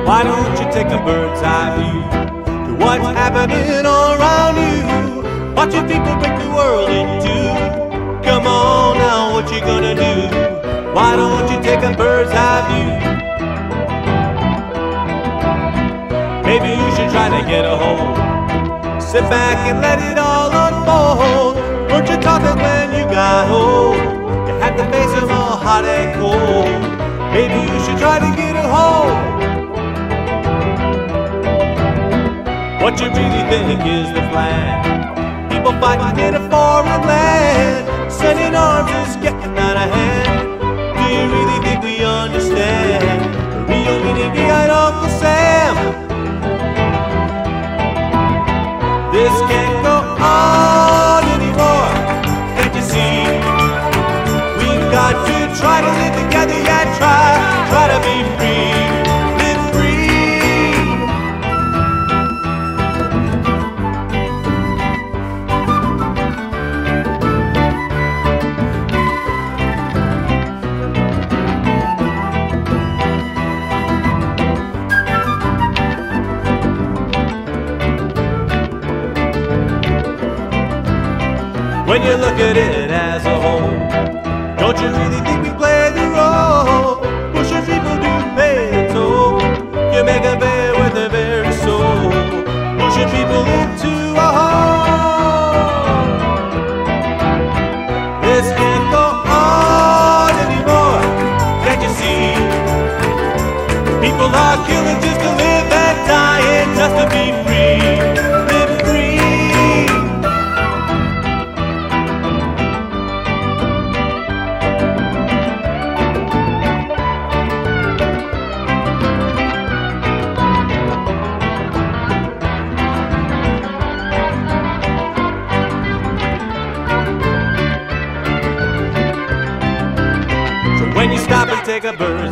Why don't you take a bird's eye view to what's happening all around you? Watching people break the world in two. Come on now, what you gonna do? Why don't you take a bird's eye view? Maybe you should try to get a hold. Sit back and let it all unfold. Weren't you taught that when you got old, you had to face them all hot and cold? Maybe you should try to get a hold. What you really think is the plan? People fighting in a foreign land, sending arms is getting out of hand. Do you really think we understand the real meaning behind Uncle Sam? This can't go on anymore, can't you see? We've got to try to live together, yeah, try to be free, live free. When you look at it as a whole, don't you really think we play the role? Pushing people to pay the toll. You make a bear with their very soul, pushing people into a hole. This can't go on anymore, can't you see? People are killing just to live and dying just to be free, live free. When you stop and take a bird's